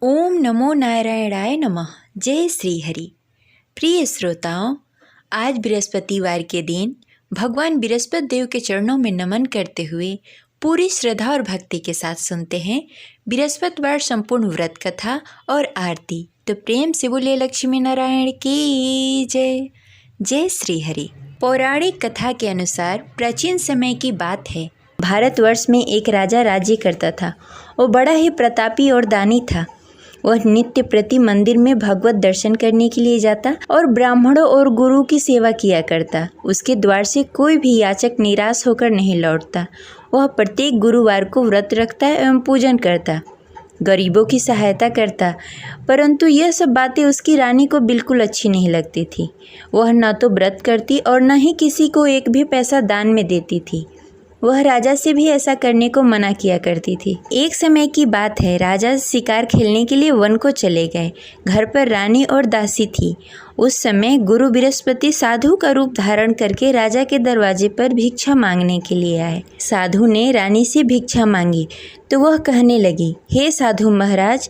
ओम नमो नारायणाय नमः। जय श्री हरि। प्रिय श्रोताओं, आज बृहस्पतिवार के दिन भगवान बृहस्पति देव के चरणों में नमन करते हुए पूरी श्रद्धा और भक्ति के साथ सुनते हैं बृहस्पतिवार संपूर्ण व्रत कथा और आरती। तो प्रेम से बोले लक्ष्मी नारायण की जय। जय श्री हरि। पौराणिक कथा के अनुसार प्राचीन समय की बात है। भारतवर्ष में एक राजा राज्य करता था। वो बड़ा ही प्रतापी और दानी था। वह नित्य प्रति मंदिर में भगवत दर्शन करने के लिए जाता और ब्राह्मणों और गुरु की सेवा किया करता। उसके द्वार से कोई भी याचक निराश होकर नहीं लौटता। वह प्रत्येक गुरुवार को व्रत रखता एवं पूजन करता, गरीबों की सहायता करता। परंतु यह सब बातें उसकी रानी को बिल्कुल अच्छी नहीं लगती थी। वह न तो व्रत करती और न ही किसी को एक भी पैसा दान में देती थी। वह राजा से भी ऐसा करने को मना किया करती थी। एक समय की बात है, राजा शिकार खेलने के लिए वन को चले गए। घर पर रानी और दासी थी। उस समय गुरु बृहस्पति साधु का रूप धारण करके राजा के दरवाजे पर भिक्षा मांगने के लिए आए। साधु ने रानी से भिक्षा मांगी तो वह कहने लगी, हे साधु महाराज,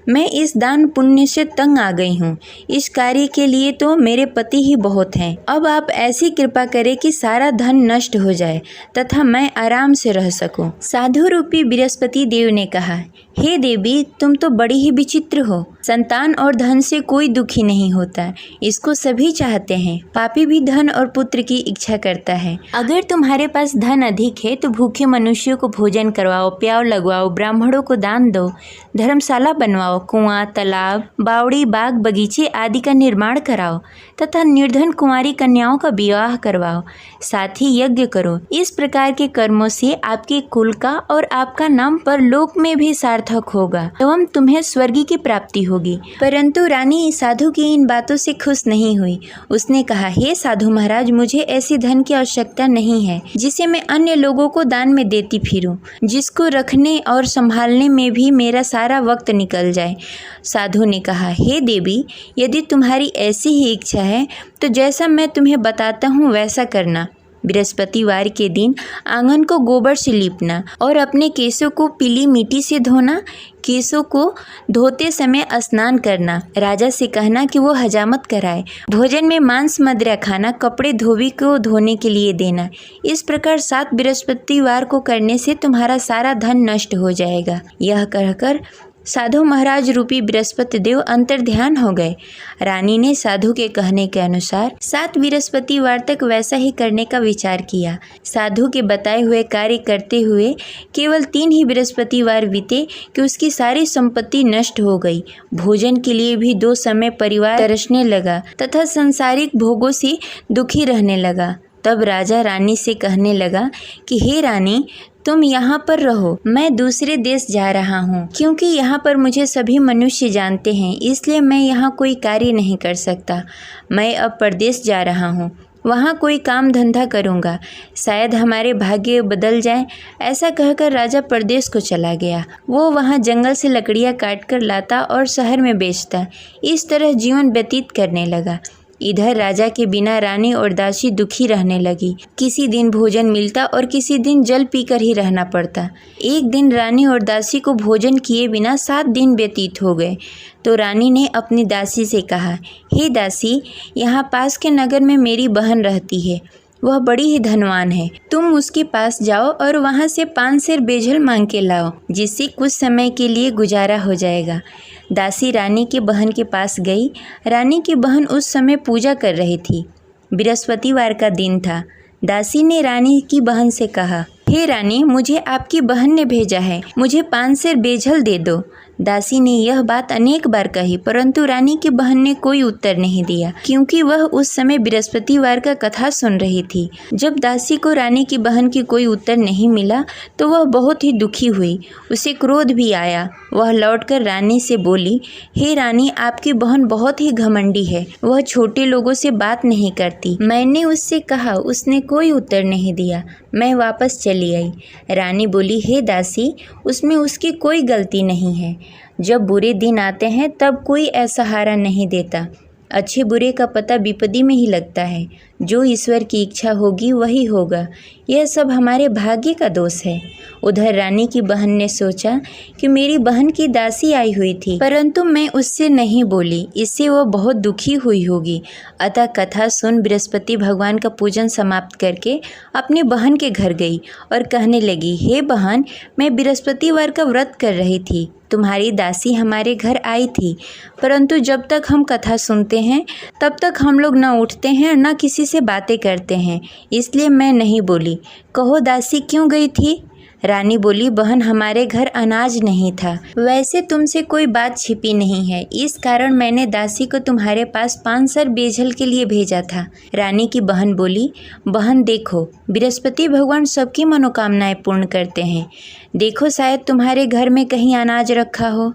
मैं इस दान पुण्य से तंग आ गई हूँ। इस कार्य के लिए तो मेरे पति ही बहुत हैं। अब आप ऐसी कृपा करें कि सारा धन नष्ट हो जाए तथा मैं आराम से रह सकूं। साधु रूपी बृहस्पति देव ने कहा, हे देवी, तुम तो बड़ी ही विचित्र हो। संतान और धन से कोई दुखी नहीं होता, इसको सभी चाहते हैं। पापी भी धन और पुत्र की इच्छा करता है। अगर तुम्हारे पास धन अधिक है तो भूखे मनुष्यों को भोजन करवाओ, प्याव लगवाओ, ब्राह्मणों को दान दो, धर्मशाला बनवाओ, कुआं, तालाब, बावड़ी, बाग, बगीचे आदि का निर्माण कराओ तथा निर्धन कुंवारी कन्याओं का विवाह करवाओ। साथ ही यज्ञ करो। इस प्रकार के कर्मों से आपके कुल का और आपका नाम परलोक में भी सार्थक होगा एवं तुम्हें स्वर्ग की प्राप्ति होगी। परंतु रानी साधु की इन बातों से खुश नहीं हुई। उसने कहा, हे साधु महाराज, मुझे ऐसी धन की आवश्यकता नहीं है जिसे मैं अन्य लोगों को दान में देती फिरूं, जिसको रखने और संभालने में भी मेरा सारा वक्त निकल जाए। साधु ने कहा, हे देवी, यदि तुम्हारी ऐसी ही इच्छा है तो जैसा मैं तुम्हें बताता हूँ वैसा करना। बृहस्पतिवार के दिन आंगन को गोबर से लीपना और अपने केशों को पीली मिट्टी से धोना। केशों को धोते समय स्नान करना। राजा से कहना कि वो हजामत कराए। भोजन में मांस मदिरा खाना। कपड़े धोबी को धोने के लिए देना। इस प्रकार 7 बृहस्पतिवार को करने से तुम्हारा सारा धन नष्ट हो जाएगा। यह कहकर साधु महाराज रूपी बृहस्पति देव अंतर्ध्यान हो गए। रानी ने साधु के कहने के अनुसार 7 बृहस्पतिवार तक वैसा ही करने का विचार किया। साधु के बताए हुए कार्य करते हुए केवल 3 ही बृहस्पतिवार बीते कि उसकी सारी संपत्ति नष्ट हो गई। भोजन के लिए भी 2 समय परिवार तरसने लगा तथा सांसारिक भोगों से दुखी रहने लगा। तब राजा रानी से कहने लगा कि हे रानी, तुम यहाँ पर रहो, मैं दूसरे देश जा रहा हूँ। क्योंकि यहाँ पर मुझे सभी मनुष्य जानते हैं, इसलिए मैं यहाँ कोई कार्य नहीं कर सकता। मैं अब परदेश जा रहा हूँ, वहाँ कोई काम धंधा करूँगा, शायद हमारे भाग्य बदल जाए। ऐसा कहकर राजा परदेश को चला गया। वो वहाँ जंगल से लकड़ियाँ काट कर लाता और शहर में बेचता। इस तरह जीवन व्यतीत करने लगा। इधर राजा के बिना रानी और दासी दुखी रहने लगी। किसी दिन भोजन मिलता और किसी दिन जल पीकर ही रहना पड़ता। एक दिन रानी और दासी को भोजन किए बिना 7 दिन व्यतीत हो गए। तो रानी ने अपनी दासी से कहा, हे दासी, यहाँ पास के नगर में मेरी बहन रहती है। वह बड़ी ही धनवान है। तुम उसके पास जाओ और वहाँ से 5 सेर बेजल मांग के लाओ, जिससे कुछ समय के लिए गुजारा हो जाएगा। दासी रानी की बहन के पास गई। रानी की बहन उस समय पूजा कर रही थी। बृहस्पतिवार का दिन था। दासी ने रानी की बहन से कहा, हे रानी, मुझे आपकी बहन ने भेजा है, मुझे 5 सेर बेजल दे दो। दासी ने यह बात अनेक बार कही, परंतु रानी की बहन ने कोई उत्तर नहीं दिया, क्योंकि वह उस समय बृहस्पतिवार का कथा सुन रही थी। जब दासी को रानी की बहन की कोई उत्तर नहीं मिला तो वह बहुत ही दुखी हुई। उसे क्रोध भी आया। वह लौटकर रानी से बोली, हे रानी, आपकी बहन बहुत ही घमंडी है। वह छोटे लोगों से बात नहीं करती। मैंने उससे कहा, उसने कोई उत्तर नहीं दिया। मैं वापस चली आई। रानी बोली, हे दासी, उसमें उसकी कोई गलती नहीं है। जब बुरे दिन आते हैं तब कोई असहारा नहीं देता। अच्छे बुरे का पता विपत्ति में ही लगता है। जो ईश्वर की इच्छा होगी वही होगा, यह सब हमारे भाग्य का दोष है। उधर रानी की बहन ने सोचा कि मेरी बहन की दासी आई हुई थी, परंतु मैं उससे नहीं बोली, इससे वह बहुत दुखी हुई होगी। अतः कथा सुन बृहस्पति भगवान का पूजन समाप्त करके अपनी बहन के घर गई और कहने लगी, हे बहन, मैं बृहस्पतिवार का व्रत कर रही थी, तुम्हारी दासी हमारे घर आई थी, परंतु जब तक हम कथा सुनते हैं तब तक हम लोग न उठते हैं न किसी से बातें करते हैं, इसलिए मैं नहीं बोली। कहो दासी क्यों गई थी? रानी बोली, बहन, हमारे घर अनाज नहीं था। वैसे तुमसे कोई बात छिपी नहीं है, इस कारण मैंने दासी को तुम्हारे पास 5 सर बेजल के लिए भेजा था। रानी की बहन बोली, बहन देखो, बृहस्पति भगवान सबकी मनोकामनाएं पूर्ण करते हैं, देखो शायद तुम्हारे घर में कहीं अनाज रखा हो।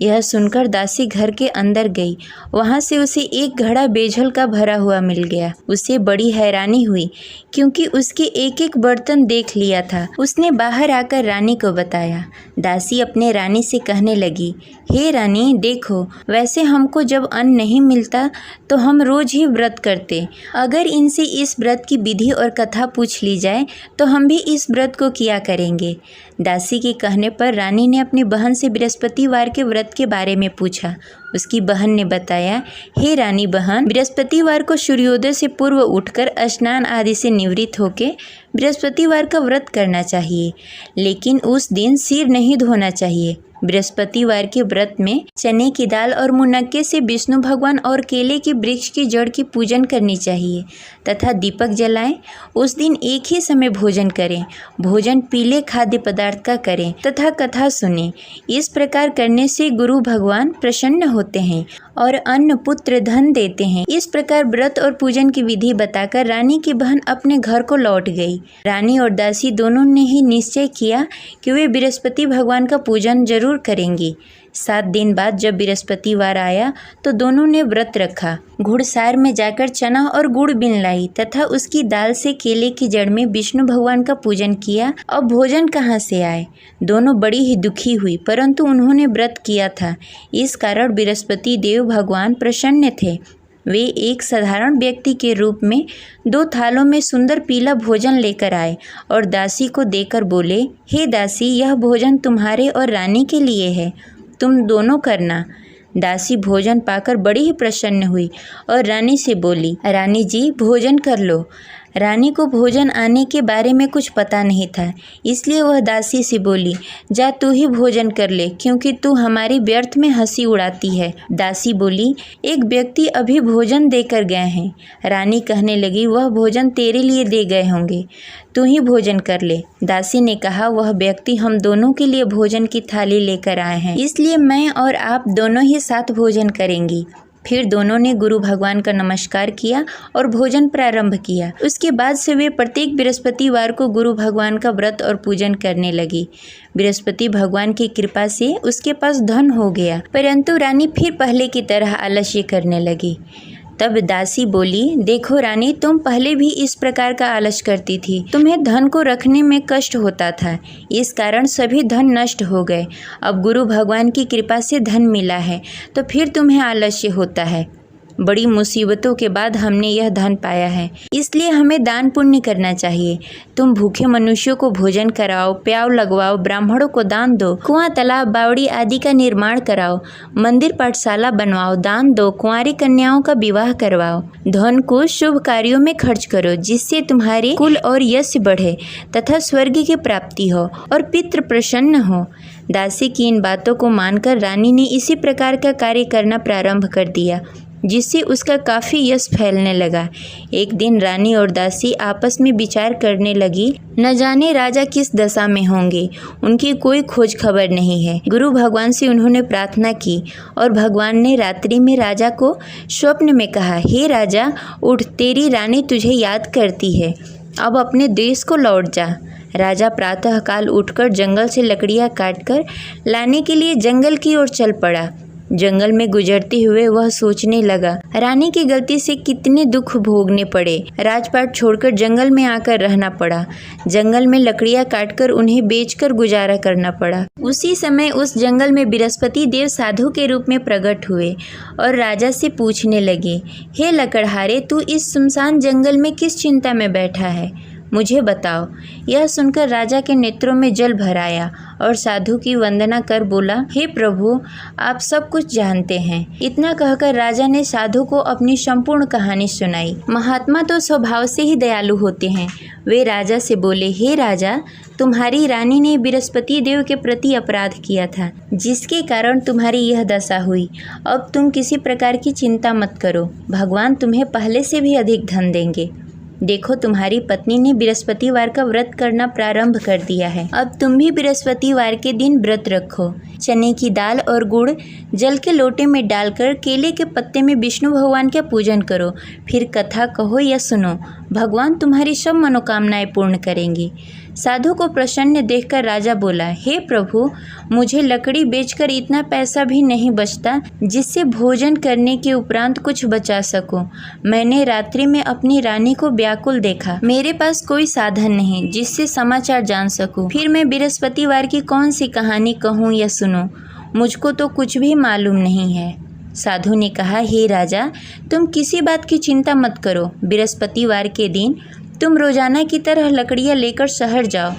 यह सुनकर दासी घर के अंदर गई, वहाँ से उसे एक घड़ा बेजल का भरा हुआ मिल गया। उसे बड़ी हैरानी हुई क्योंकि उसके एक एक बर्तन देख लिया था। उसने बाहर आकर रानी को बताया। दासी अपने रानी से कहने लगी, हे रानी देखो, वैसे हमको जब अन्न नहीं मिलता तो हम रोज ही व्रत करते, अगर इनसे इस व्रत की विधि और कथा पूछ ली जाए तो हम भी इस व्रत को किया करेंगे। दासी के कहने पर रानी ने अपनी बहन से बृहस्पतिवार के व्रत के बारे में पूछा। उसकी बहन ने बताया, हे रानी बहन, बृहस्पतिवार को सूर्योदय से पूर्व उठकर स्नान आदि से निवृत्त होकर बृहस्पतिवार का व्रत करना चाहिए, लेकिन उस दिन सिर नहीं धोना चाहिए। बृहस्पतिवार के व्रत में चने की दाल और मुनक्के से विष्णु भगवान और केले के वृक्ष की जड़ की पूजन करनी चाहिए तथा दीपक जलाएं। उस दिन एक ही समय भोजन करें, भोजन पीले खाद्य पदार्थ का करें तथा कथा सुनें। इस प्रकार करने से गुरु भगवान प्रसन्न होते हैं और अन्न पुत्र धन देते हैं। इस प्रकार व्रत और पूजन की विधि बताकर रानी की बहन अपने घर को लौट गई। रानी और दासी दोनों ने ही निश्चय किया कि वे बृहस्पति भगवान का पूजन जरूर करेंगी। 7 दिन बाद जब बृहस्पतिवार आया तो दोनों ने व्रत रखा। घुड़सार में जाकर चना और गुड़ बीन लाई तथा उसकी दाल से केले की जड़ में विष्णु भगवान का पूजन किया। अब भोजन कहाँ से आए? दोनों बड़ी ही दुखी हुई, परंतु उन्होंने व्रत किया था, इस कारण बृहस्पति देव भगवान प्रसन्न थे। वे एक साधारण व्यक्ति के रूप में 2 थालों में सुंदर पीला भोजन लेकर आए और दासी को देकर बोले, हे दासी, यह भोजन तुम्हारे और रानी के लिए है, तुम दोनों करना। दासी भोजन पाकर बड़ी ही प्रसन्न हुई और रानी से बोली, रानी जी भोजन कर लो। रानी को भोजन आने के बारे में कुछ पता नहीं था, इसलिए वह दासी से बोली, जा तू ही भोजन कर ले, क्योंकि तू हमारी व्यर्थ में हंसी उड़ाती है। दासी बोली, एक व्यक्ति अभी भोजन देकर गए हैं। रानी कहने लगी, वह भोजन तेरे लिए दे गए होंगे, तू ही भोजन कर ले। दासी ने कहा, वह व्यक्ति हम दोनों के लिए भोजन की थाली लेकर आए हैं, इसलिए मैं और आप दोनों ही साथ भोजन करेंगी। फिर दोनों ने गुरु भगवान का नमस्कार किया और भोजन प्रारंभ किया। उसके बाद से वे प्रत्येक बृहस्पतिवार को गुरु भगवान का व्रत और पूजन करने लगी। बृहस्पति भगवान की कृपा से उसके पास धन हो गया, परंतु रानी फिर पहले की तरह आलस्य करने लगी। तब दासी बोली, देखो रानी, तुम पहले भी इस प्रकार का आलस करती थी, तुम्हें धन को रखने में कष्ट होता था, इस कारण सभी धन नष्ट हो गए। अब गुरु भगवान की कृपा से धन मिला है तो फिर तुम्हें आलस्य होता है। बड़ी मुसीबतों के बाद हमने यह धन पाया है, इसलिए हमें दान पुण्य करना चाहिए। तुम भूखे मनुष्यों को भोजन कराओ, प्याव लगवाओ, ब्राह्मणों को दान दो, कुआं, तालाब, बावड़ी आदि का निर्माण कराओ, मंदिर पाठशाला बनवाओ, दान दो, कुंवारी कन्याओं का विवाह करवाओ। धन को शुभ कार्यों में खर्च करो, जिससे तुम्हारे कुल और यश बढ़े तथा स्वर्ग की प्राप्ति हो और पितृ प्रसन्न हो। दासी की इन बातों को मानकर रानी ने इसी प्रकार का कार्य करना प्रारंभ कर दिया, जिससे उसका काफ़ी यश फैलने लगा। एक दिन रानी और दासी आपस में विचार करने लगी, न जाने राजा किस दशा में होंगे, उनकी कोई खोज खबर नहीं है। गुरु भगवान से उन्होंने प्रार्थना की और भगवान ने रात्रि में राजा को स्वप्न में कहा, हे राजा उठ, तेरी रानी तुझे याद करती है, अब अपने देश को लौट जा। राजा प्रातःकाल उठकर जंगल से लकड़ियाँ काटकर लाने के लिए जंगल की ओर चल पड़ा। जंगल में गुजरते हुए वह सोचने लगा, रानी की गलती से कितने दुख भोगने पड़े। राजपाट छोड़कर जंगल में आकर रहना पड़ा। जंगल में लकड़ियां काटकर उन्हें बेचकर गुजारा करना पड़ा। उसी समय उस जंगल में बृहस्पति देव साधु के रूप में प्रकट हुए और राजा से पूछने लगे, हे लकड़हारे, तू इस सुनसान जंगल में किस चिंता में बैठा है, मुझे बताओ। यह सुनकर राजा के नेत्रों में जल भर आया और साधु की वंदना कर बोला, हे प्रभु, आप सब कुछ जानते हैं। इतना कहकर राजा ने साधु को अपनी संपूर्ण कहानी सुनाई। महात्मा तो स्वभाव से ही दयालु होते हैं। वे राजा से बोले, हे राजा, तुम्हारी रानी ने बृहस्पति देव के प्रति अपराध किया था, जिसके कारण तुम्हारी यह दशा हुई। अब तुम किसी प्रकार की चिंता मत करो, भगवान तुम्हें पहले से भी अधिक धन देंगे। देखो, तुम्हारी पत्नी ने बृहस्पतिवार का व्रत करना प्रारंभ कर दिया है। अब तुम भी बृहस्पतिवार के दिन व्रत रखो। चने की दाल और गुड़ जल के लोटे में डालकर केले के पत्ते में विष्णु भगवान का पूजन करो। फिर कथा कहो या सुनो, भगवान तुम्हारी सब मनोकामनाएं पूर्ण करेंगे। साधु को प्रसन्न देखकर राजा बोला, हे प्रभु, मुझे लकड़ी बेचकर इतना पैसा भी नहीं बचता जिससे भोजन करने के उपरांत कुछ बचा सकूं। मैंने रात्रि में अपनी रानी को व्याकुल देखा। मेरे पास कोई साधन नहीं जिससे समाचार जान सकूं। फिर मैं बृहस्पतिवार की कौन सी कहानी कहूँ या सुनूं? मुझको तो कुछ भी मालूम नहीं है। साधु ने कहा, हे राजा, तुम किसी बात की चिंता मत करो। बृहस्पतिवार के दिन तुम रोजाना की तरह लकड़ियाँ लेकर शहर जाओ।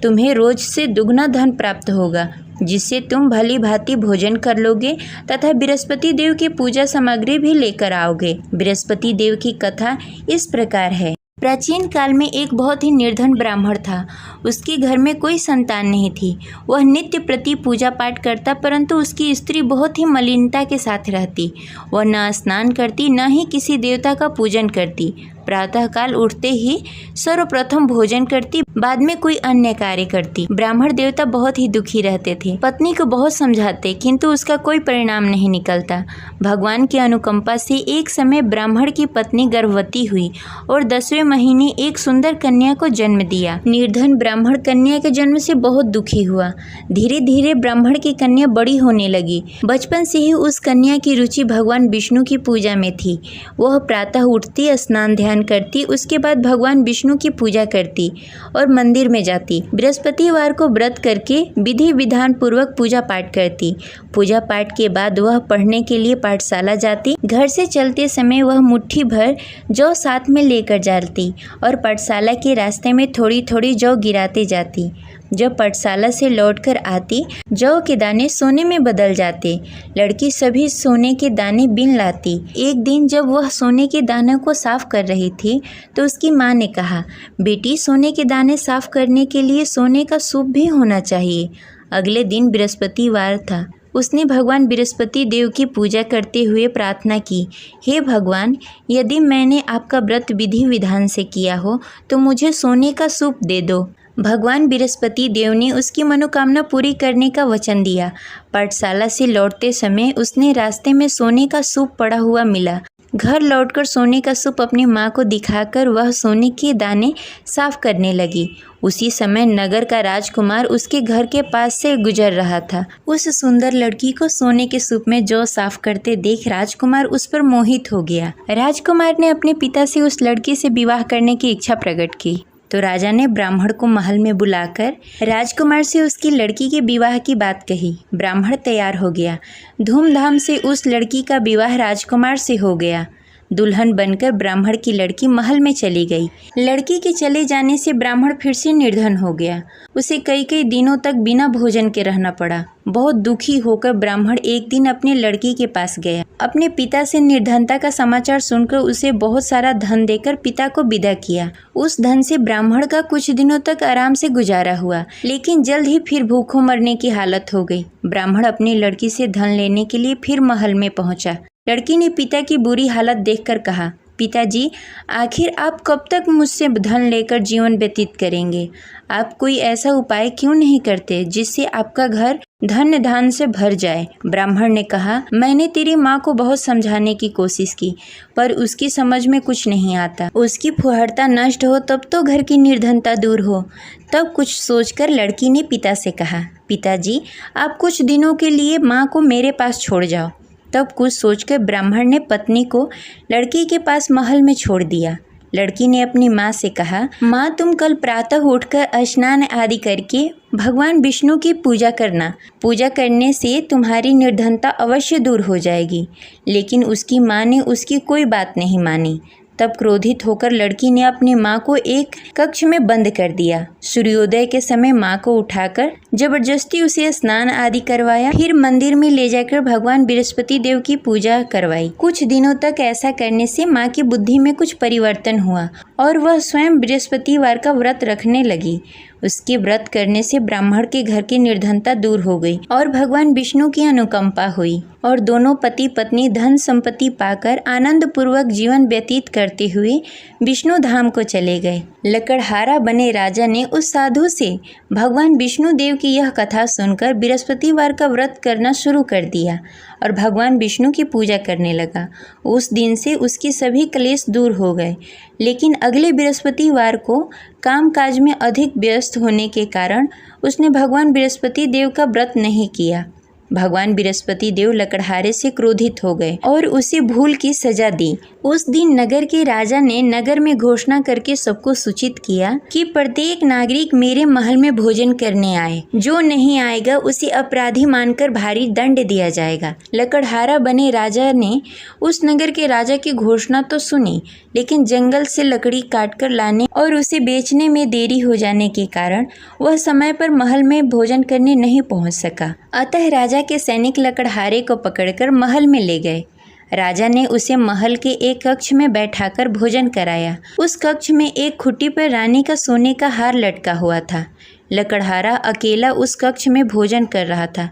तुम्हें रोज से दुगना धन प्राप्त होगा, जिससे तुम भली भांति भोजन कर लोगे तथा बृहस्पति देव की पूजा सामग्री भी लेकर आओगे। बृहस्पति देव की कथा इस प्रकार है। प्राचीन काल में एक बहुत ही निर्धन ब्राह्मण था। उसके घर में कोई संतान नहीं थी। वह नित्य प्रति पूजा पाठ करता, परंतु उसकी स्त्री बहुत ही मलिनता के साथ रहती। वह न स्नान करती, न ही किसी देवता का पूजन करती। प्रातःकाल उठते ही सर्वप्रथम भोजन करती, बाद में कोई अन्य कार्य करती। ब्राह्मण देवता बहुत ही दुखी रहते थे। पत्नी को बहुत समझाते, किंतु उसका कोई परिणाम नहीं निकलता। भगवान की अनुकंपा से एक समय ब्राह्मण की पत्नी गर्भवती हुई और 10वें महीने एक सुंदर कन्या को जन्म दिया। निर्धन ब्राह्मण कन्या के जन्म से बहुत दुखी हुआ। धीरे धीरे ब्राह्मण की कन्या बड़ी होने लगी। बचपन से ही उस कन्या की रुचि भगवान विष्णु की पूजा में थी। वह प्रातः उठती, स्नान ध्यान करती, उसके बाद भगवान विष्णु की पूजा करती और मंदिर में जाती। बृहस्पतिवार को व्रत करके विधि विधान पूर्वक पूजा पाठ करती। पूजा पाठ के बाद वह पढ़ने के लिए पाठशाला जाती। घर से चलते समय वह मुट्ठी भर जौ साथ में लेकर जाती और पाठशाला के रास्ते में थोड़ी थोड़ी जौ गिराते जाती। जब पाठशाला से लौटकर आती, जौ के दाने सोने में बदल जाते। लड़की सभी सोने के दाने बीन लाती। एक दिन जब वह सोने के दानों को साफ कर रही थी, तो उसकी माँ ने कहा, बेटी, सोने के दाने साफ करने के लिए सोने का सूप भी होना चाहिए। अगले दिन बृहस्पतिवार था। उसने भगवान बृहस्पति देव की पूजा करते हुए प्रार्थना की, हे भगवान, यदि मैंने आपका व्रत विधि विधान से किया हो तो मुझे सोने का सूप दे दो। भगवान बृहस्पति देव ने उसकी मनोकामना पूरी करने का वचन दिया। पाठशाला से लौटते समय उसने रास्ते में सोने का सूप पड़ा हुआ मिला। घर लौटकर सोने का सूप अपनी माँ को दिखाकर वह सोने के दाने साफ करने लगी। उसी समय नगर का राजकुमार उसके घर के पास से गुजर रहा था। उस सुंदर लड़की को सोने के सूप में जौ साफ करते देख राजकुमार उस पर मोहित हो गया। राजकुमार ने अपने पिता से उस लड़की से विवाह करने की इच्छा प्रकट की। तो राजा ने ब्राह्मण को महल में बुलाकर राजकुमार से उसकी लड़की के विवाह की बात कही। ब्राह्मण तैयार हो गया। धूमधाम से उस लड़की का विवाह राजकुमार से हो गया। दुल्हन बनकर ब्राह्मण की लड़की महल में चली गई। लड़की के चले जाने से ब्राह्मण फिर से निर्धन हो गया। उसे कई कई दिनों तक बिना भोजन के रहना पड़ा। बहुत दुखी होकर ब्राह्मण एक दिन अपनी लड़की के पास गया। अपने पिता से निर्धनता का समाचार सुनकर उसे बहुत सारा धन देकर पिता को विदा किया। उस धन से ब्राह्मण का कुछ दिनों तक आराम से गुजारा हुआ, लेकिन जल्द ही फिर भूखों मरने की हालत हो गई। ब्राह्मण अपनी लड़की से धन लेने के लिए फिर महल में पहुंचा। लड़की ने पिता की बुरी हालत देखकर कहा, पिताजी, आखिर आप कब तक मुझसे धन लेकर जीवन व्यतीत करेंगे? आप कोई ऐसा उपाय क्यों नहीं करते जिससे आपका घर धन धान से भर जाए। ब्राह्मण ने कहा, मैंने तेरी माँ को बहुत समझाने की कोशिश की, पर उसकी समझ में कुछ नहीं आता। उसकी फुहरता नष्ट हो तब तो घर की निर्धनता दूर हो। तब कुछ सोचकर लड़की ने पिता से कहा, पिताजी, आप कुछ दिनों के लिए माँ को मेरे पास छोड़ जाओ। तब कुछ सोचकर ब्राह्मण ने पत्नी को लड़की के पास महल में छोड़ दिया। लड़की ने अपनी माँ से कहा, माँ, तुम कल प्रातः उठकर स्नान आदि करके भगवान विष्णु की पूजा करना। पूजा करने से तुम्हारी निर्धनता अवश्य दूर हो जाएगी। लेकिन उसकी माँ ने उसकी कोई बात नहीं मानी। तब क्रोधित होकर लड़की ने अपनी माँ को एक कक्ष में बंद कर दिया। सूर्योदय के समय माँ को उठाकर जबरदस्ती उसे स्नान आदि करवाया। फिर मंदिर में ले जाकर भगवान बृहस्पति देव की पूजा करवाई। कुछ दिनों तक ऐसा करने से माँ की बुद्धि में कुछ परिवर्तन हुआ और वह स्वयं बृहस्पतिवार का व्रत रखने लगी। उसके व्रत करने से ब्राह्मण के घर की निर्धनता दूर हो गई और भगवान विष्णु की अनुकंपा हुई और दोनों पति पत्नी धन संपत्ति पाकर आनंद पूर्वक जीवन व्यतीत करते हुए विष्णु धाम को चले गए। लकड़हारा बने राजा ने उस साधु से भगवान विष्णु देव की यह कथा सुनकर बृहस्पतिवार का व्रत करना शुरू कर दिया और भगवान विष्णु की पूजा करने लगा। उस दिन से उसके सभी क्लेश दूर हो गए। लेकिन अगले बृहस्पतिवार को कामकाज में अधिक व्यस्त होने के कारण उसने भगवान बृहस्पति देव का व्रत नहीं किया। भगवान बृहस्पति देव लकड़हारे से क्रोधित हो गए और उसे भूल की सजा दी। उस दिन नगर के राजा ने नगर में घोषणा करके सबको सूचित किया कि प्रत्येक नागरिक मेरे महल में भोजन करने आए। जो नहीं आएगा उसे अपराधी मानकर भारी दंड दिया जाएगा। लकड़हारा बने राजा ने उस नगर के राजा की घोषणा तो सुनी, लेकिन जंगल से लकड़ी काटकर लाने और उसे बेचने में देरी हो जाने के कारण वह समय पर महल में भोजन करने नहीं पहुंच सका। अतः राजा के सैनिक लकड़हारे को पकड़कर महल में ले गए। राजा ने उसे महल के एक कक्ष में बैठाकर भोजन कराया। उस कक्ष में एक खुट्टी पर रानी का सोने का हार लटका हुआ था। लकड़हारा अकेला उस कक्ष में भोजन कर रहा था।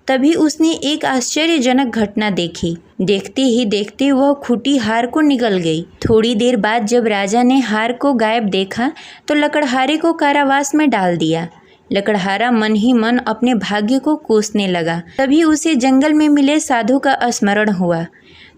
तभी उसने एक आश्चर्यजनक घटना देखी। देखते ही देखते वह खूंटी हार को निगल गई। थोड़ी देर बाद जब राजा ने हार को गायब देखा तो लकड़हारे को कारावास में डाल दिया। लकड़हारा मन ही मन अपने भाग्य को कोसने लगा। तभी उसे जंगल में मिले साधु का स्मरण हुआ।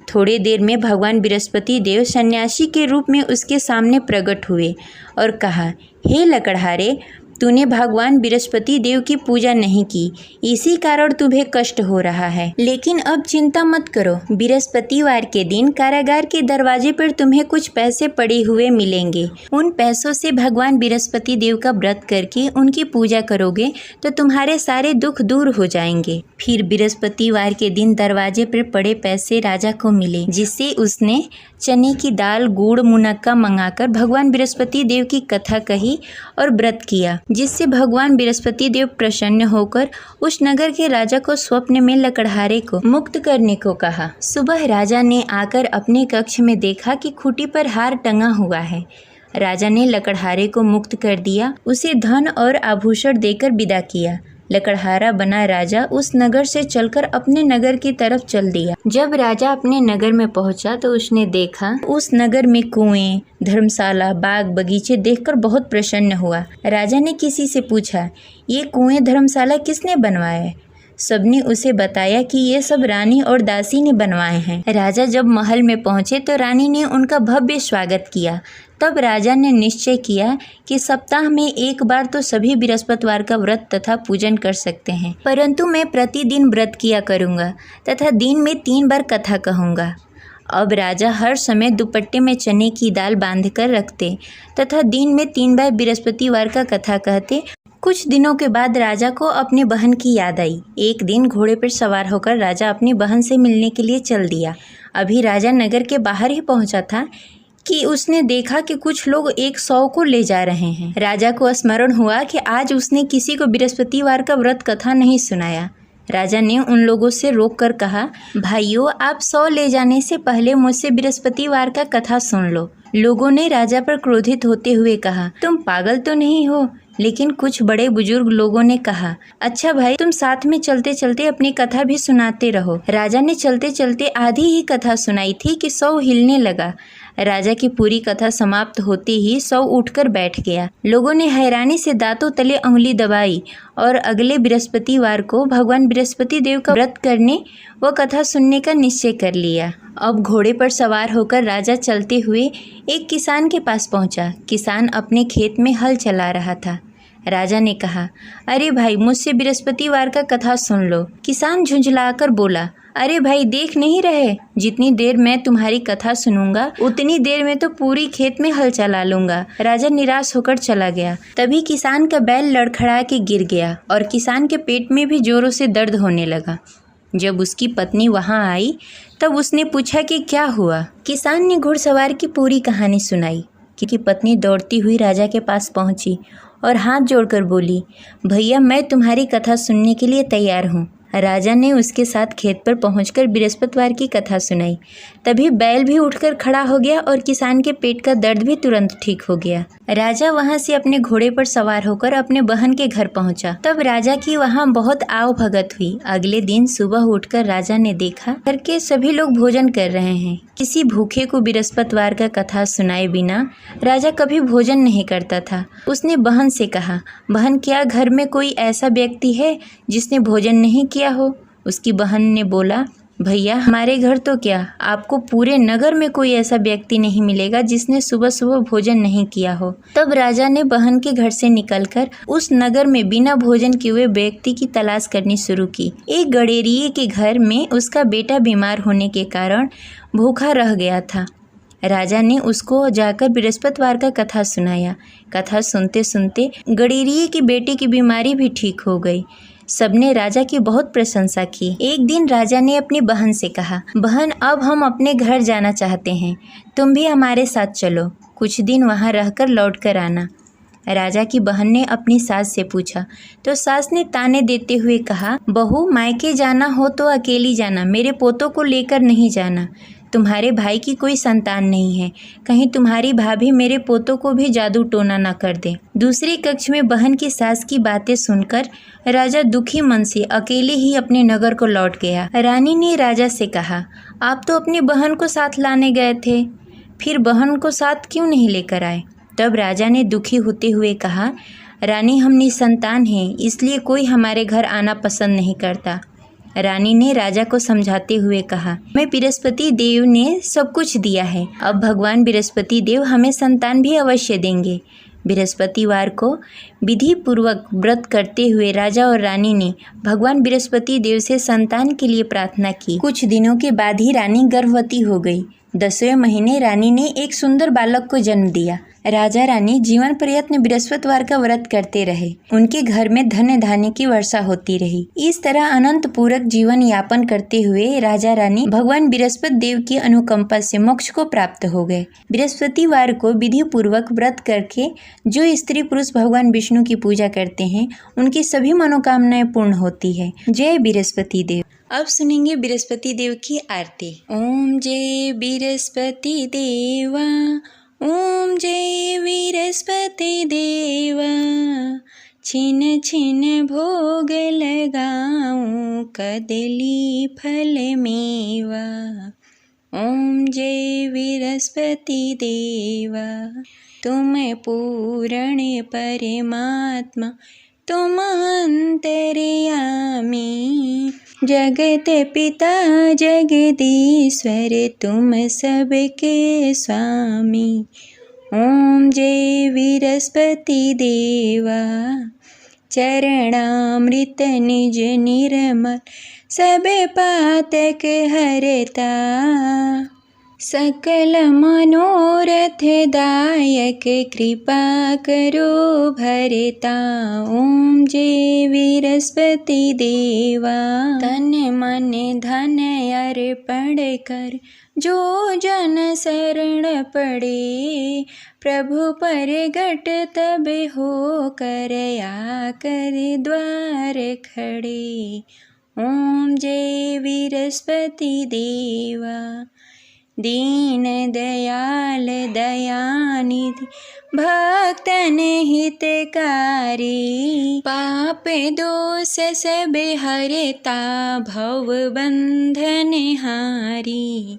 थोड़ी देर में भगवान बृहस्पति देव सन्यासी के रूप में उसके सामने प्रकट हुए और कहा, हे लकड़हारे, तूने भगवान बृहस्पति देव की पूजा नहीं की, इसी कारण तुम्हें कष्ट हो रहा है। लेकिन अब चिंता मत करो, बृहस्पतिवार के दिन कारागार के दरवाजे पर तुम्हें कुछ पैसे पड़े हुए मिलेंगे। उन पैसों से भगवान बृहस्पति देव का व्रत करके उनकी पूजा करोगे तो तुम्हारे सारे दुख दूर हो जाएंगे। फिर बृहस्पतिवार के दिन दरवाजे पर पड़े पैसे राजा को मिले, जिससे उसने चने की दाल, गुड़, मुनक्का मंगाकर भगवान बृहस्पति देव की कथा कही और व्रत किया, जिससे भगवान बृहस्पति देव प्रसन्न होकर उस नगर के राजा को स्वप्न में लकड़हारे को मुक्त करने को कहा। सुबह राजा ने आकर अपने कक्ष में देखा कि खूंटी पर हार टंगा हुआ है। राजा ने लकड़हारे को मुक्त कर दिया, उसे धन और आभूषण देकर विदा किया। लकड़हारा बना राजा उस नगर से चलकर अपने नगर की तरफ चल दिया। जब राजा अपने नगर में पहुंचा तो उसने देखा उस नगर में कुएं, धर्मशाला, बाग बगीचे देखकर बहुत प्रसन्न हुआ। राजा ने किसी से पूछा, ये कुएं, धर्मशाला किसने बनवाए? सबने उसे बताया कि ये सब रानी और दासी ने बनवाए हैं। राजा जब महल में पहुंचे तो रानी ने उनका भव्य स्वागत किया। तब राजा ने निश्चय किया कि सप्ताह में एक बार तो सभी बृहस्पतिवार का व्रत तथा पूजन कर सकते हैं, परंतु मैं प्रतिदिन व्रत किया करूँगा तथा दिन में 3 बार कथा कहूँगा। अब राजा हर समय दुपट्टे में चने की दाल बांधकर रखते तथा दिन में 3 बार बृहस्पतिवार का कथा कहते। कुछ दिनों के बाद राजा को अपनी बहन की याद आई। एक दिन घोड़े पर सवार होकर राजा अपनी बहन से मिलने के लिए चल दिया। अभी राजा नगर के बाहर ही पहुंचा था कि उसने देखा कि कुछ लोग एक 100 को ले जा रहे हैं। राजा को स्मरण हुआ कि आज उसने किसी को बृहस्पतिवार का व्रत कथा नहीं सुनाया। राजा ने उन लोगों से रोककर कहा, भाइयों, आप 100 ले जाने से पहले मुझसे बृहस्पतिवार का कथा सुन लो। लोगों ने राजा पर क्रोधित होते हुए कहा, तुम पागल तो नहीं हो? लेकिन कुछ बड़े बुजुर्ग लोगों ने कहा, अच्छा भाई, तुम साथ में चलते चलते अपनी कथा भी सुनाते रहो। राजा ने चलते चलते आधी ही कथा सुनाई थी कि 100 हिलने लगा। राजा की पूरी कथा समाप्त होते ही सब उठकर बैठ गया। लोगों ने हैरानी से दांतों तले उंगली दबाई और अगले बृहस्पतिवार को भगवान बृहस्पति देव का व्रत करने व कथा सुनने का निश्चय कर लिया। अब घोड़े पर सवार होकर राजा चलते हुए एक किसान के पास पहुंचा। किसान अपने खेत में हल चला रहा था। राजा ने कहा, अरे भाई, मुझसे बृहस्पतिवार का कथा सुन लो। किसान झुंझलाकर बोला, अरे भाई, देख नहीं रहे, जितनी देर मैं तुम्हारी कथा सुनूंगा उतनी देर में तो पूरी खेत में हल चला लूंगा। राजा निराश होकर चला गया। तभी किसान का बैल लड़खड़ा के गिर गया और किसान के पेट में भी जोरों से दर्द होने लगा। जब उसकी पत्नी वहां आई तब उसने पूछा कि क्या हुआ। किसान ने घुड़सवार की पूरी कहानी सुनाई कि पत्नी दौड़ती हुई राजा के पास पहुंची और हाथ जोड़कर बोली, भैया, मैं तुम्हारी कथा सुनने के लिए तैयार हूँ। राजा ने उसके साथ खेत पर पहुंचकर बृहस्पतिवार की कथा सुनाई। तभी बैल भी उठकर खड़ा हो गया और किसान के पेट का दर्द भी तुरंत ठीक हो गया। राजा वहां से अपने घोड़े पर सवार होकर अपने बहन के घर पहुंचा। तब राजा की वहां बहुत आव भगत हुई। अगले दिन सुबह उठकर राजा ने देखा घर के सभी लोग भोजन कर रहे हैं। किसी भूखे को बृहस्पतिवार का कथा सुनाए बिना राजा कभी भोजन नहीं करता था। उसने बहन से कहा, बहन, क्या घर में कोई ऐसा व्यक्ति है जिसने भोजन नहीं किया हो? उसकी बहन ने बोला, भैया, हमारे घर तो क्या, आपको पूरे नगर में कोई ऐसा व्यक्ति नहीं मिलेगा जिसने सुबह सुबह भोजन नहीं किया हो। तब राजा ने बहन के घर से निकलकर उस नगर में बिना भोजन किए हुए व्यक्ति की तलाश करनी शुरू की। एक गडेरिये के घर में उसका बेटा बीमार होने के कारण भूखा रह गया था। राजा ने उसको जाकर बृहस्पतिवार का कथा सुनाया। कथा सुनते सुनते गडेरिये के बेटे की बीमारी भी ठीक हो गई। सबने राजा की बहुत प्रशंसा की। एक दिन राजा ने अपनी बहन से कहा, बहन, अब हम अपने घर जाना चाहते हैं, तुम भी हमारे साथ चलो, कुछ दिन वहाँ रहकर लौट कर आना। राजा की बहन ने अपनी सास से पूछा तो सास ने ताने देते हुए कहा, बहू, मायके जाना हो तो अकेली जाना, मेरे पोतों को लेकर नहीं जाना। तुम्हारे भाई की कोई संतान नहीं है, कहीं तुम्हारी भाभी मेरे पोतों को भी जादू टोना न कर दे। दूसरे कक्ष में बहन की सास की बातें सुनकर राजा दुखी मन से अकेले ही अपने नगर को लौट गया। रानी ने राजा से कहा, आप तो अपनी बहन को साथ लाने गए थे, फिर बहन को साथ क्यों नहीं लेकर आए? तब राजा ने दुखी होते हुए कहा, रानी, हम निसंतान हैं, इसलिए कोई हमारे घर आना पसंद नहीं करता। रानी ने राजा को समझाते हुए कहा, मैं बृहस्पति देव ने सब कुछ दिया है, अब भगवान बृहस्पति देव हमें संतान भी अवश्य देंगे। बृहस्पतिवार को विधि पूर्वक व्रत करते हुए राजा और रानी ने भगवान बृहस्पति देव से संतान के लिए प्रार्थना की। कुछ दिनों के बाद ही रानी गर्भवती हो गई। 10वें महीने रानी ने एक सुंदर बालक को जन्म दिया। राजा रानी जीवन पर्यंत बृहस्पतिवार का व्रत करते रहे। उनके घर में धन्य धान्य की वर्षा होती रही। इस तरह अनंत पूरक जीवन यापन करते हुए राजा रानी भगवान बृहस्पति देव की अनुकंपा से मोक्ष को प्राप्त हो गए। बृहस्पतिवार को विधि पूर्वक व्रत करके जो स्त्री पुरुष भगवान विष्णु की पूजा करते हैं, उनकी सभी मनोकामनाएं पूर्ण होती है। जय बृहस्पति देव। अब सुनेंगे बृहस्पति देव की आरती। ओम जय बृहस्पति देवा, ओम जय बृहस्पति देवा, छिन छिन भोग लगाऊं कदली फल मेवा। ओम जय बृहस्पति देवा, तुम पूर्ण परमात्मा, तुम अंतर्यामी, जगत पिता जगदीश्वर, तुम सबके स्वामी। ओम जय बृहस्पति देवा, चरणामृत निज निर्मल, सब पातक हरता, सकल मनोरथ दायक, कृपा करो भरता। ओम जय बृहस्पति देवा, तन मन धन अर्पण कर, जो जन शरण पड़े, प्रभु परगट तब हो कर, आकर द्वार खड़े। ओम जय बृहस्पति देवा, दीन दयाल दयानिधि, भक्तन हितकारी, पाप दोष सब हरता, भव बंधन हारी।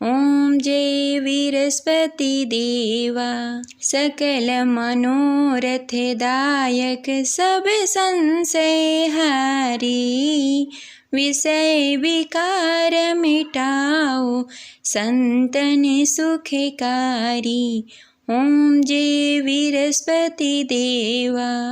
ओम जय विरस्पति देवा। सकल मनोरथ दायक सब संशय हारी, विषय विकार मिटाओ संतन सुखकारी। ओम जय विरस्पति देवा।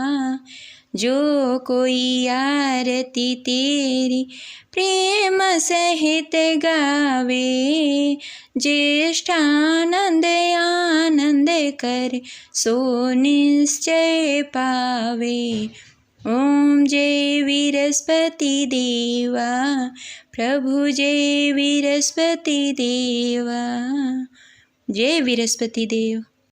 जो कोई आरती तेरी प्रेम सहित गावे, ज्येष्ठानंद आनंद कर सो निश्चय पावे। ओम जय विरस्पति देवा। प्रभु जय विरस्पति देवा। जय विरस्पति देव।